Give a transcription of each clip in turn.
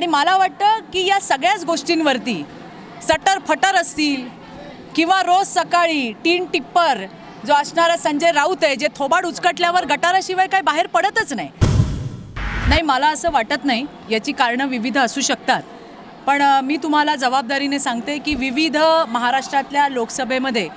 आणि मला वाटतं की या सगळ्याच गोष्टींवरती सटर फटर असतील किंवा रोज सकाळी टीन टिप्पर जो असणारा संजय राऊत आहे जे थोबाड उचकटल्यावर गटाराशिवाय काय बाहेर पडतच नाही, मला असं वाटत नाही। याची कारणं विविध असू शकतात, पण मी तुम्हाला जबाबदारीने सांगते की विविध महाराष्ट्रातल्या लोकसभेमध्ये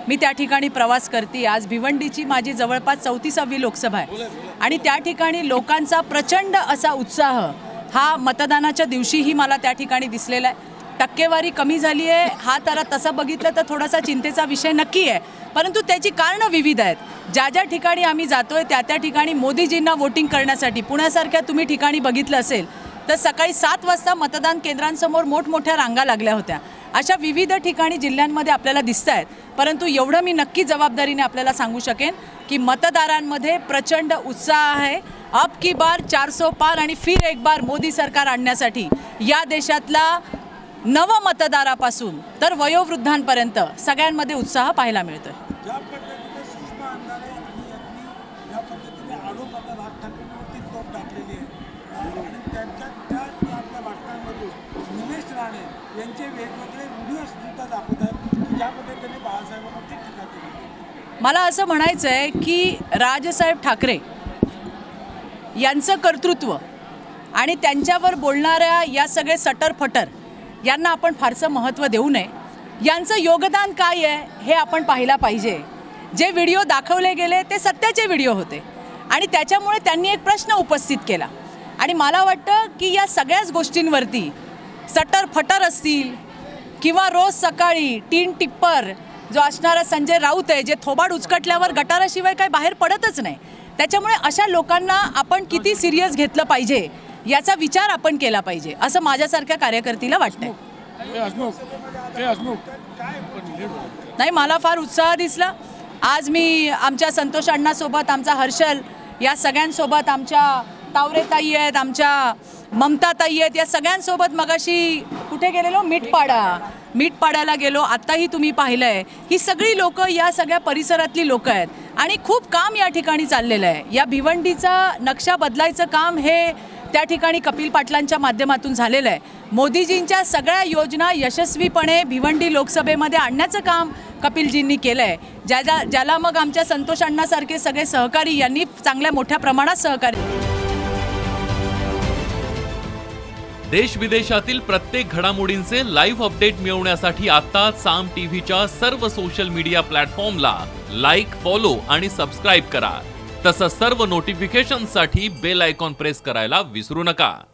मी त्या ठिकाणी प्रवास करते। आज भिवंडीची माझी जवळपास 34वी लोकसभा आहे आणि त्या ठिकाणी लोकांचा प्रचंड असा उत्साह हा मतदानाच्या दिवशीही मला त्या ठिकाणी दिसलेला आहे। टक्केवारी कमी झाली आहे हा तर तसं बघितलं तर थोडासा चिंतेचा विषय नक्की आहे, परंतु त्याची कारणं विविध आहेत। ज्या ठिकाणी आम्ही जातोय त्या ठिकाणी मोदीजींना वोटिंग करण्यासाठी पुण्यासारख्या तुम्ही ठिकाणी बघितलं असेल तर सकाळी 7 वाजता मतदान केंद्रांसमोर मोठमोठ्या रांगा लागल्या होत्या। अशा विविध ठिकाणी जिल्ह्यांमध्ये आपल्याला दिसत आहेत, परंतु एवढं मी नक्की जबाबदारीने आपल्याला सांगू शकेन की मतदारांमध्ये प्रचंड उत्साह आहे। अब की बार 400 पार आणि फिर एक बार मोदी सरकार आणण्यासाठी या देशातला नव मतदारापासून तर वयोवृद्धांपर्यंत सगळ्यांमध्ये उत्साह पाहायला मिळतोय। मला असं म्हणायचं आहे की राजसाहेब ठाकरे यांचं कर्तृत्व आणि त्यांच्यावर बोलणाऱ्या या सगळे सटरफटर यांना आपण फारसं महत्त्व देऊ नये। यांचं योगदान काय आहे हे आपण पाहिला पाहिजे। जे व्हिडिओ दाखवले गेले ते सत्याचे व्हिडिओ होते आणि त्याच्यामुळे त्यांनी एक प्रश्न उपस्थित केला आणि मला वाटतं की या सगळ्याच गोष्टींवरती सटरफटर असतील किंवा रोज सकाळी टीन टिप्पर जो असणारा संजय राऊत आहे जे थोबाड उचकटल्यावर गटाराशिवाय काय बाहेर पडतच नाही, त्याच्यामुळे अशा लोकांना आपण किती सिरियस घेतलं पाहिजे याचा विचार आपण केला पाहिजे असं माझ्यासारख्या कार्यकर्तीला वाटतंय। नाही, मला फार उत्साह दिसला। आज मी आमच्या संतोष अण्णासोबत, आमचा हर्षल या सगळ्यांसोबत, आमच्या तावरेताई आहेत, आमच्या ममताताई आहेत, या सगळ्यांसोबत मगाशी कुठे गेलेलो, मीठपाड्याला गेलो। आत्ताही तुम्ही पाहिलंय ही सगळी लोक या सगळ्या परिसरातली लोक आहेत आणि खूप काम या ठिकाणी चाललेलं आहे। या भिवंडीचा नक्षा बदलायचं काम हे त्या ठिकाणी कपिल पाटलांच्या माध्यमातून झालेलं आहे। मोदीजींच्या सगळ्या योजना यशस्वीपणे भिवंडी लोकसभेमध्ये आणण्याचं काम कपिलजींनी केलं आहे, ज्याला मग आमच्या संतोष अण्णासारखे सगळे सहकारी यांनी चांगल्या मोठ्या प्रमाणात सहकार्य। देश विदेशातील प्रत्येक घडामोडींचे लाईव्ह अपडेट मिळवण्यासाठी आता साम टीव्हीच्या सर्व सोशल मीडिया प्लॅटफॉर्मला लाईक, फॉलो आणि सबस्क्राईब करा। तसंच सर्व नोटिफिकेशनसाठी बेल आयकॉन प्रेस करायला विसरू नका।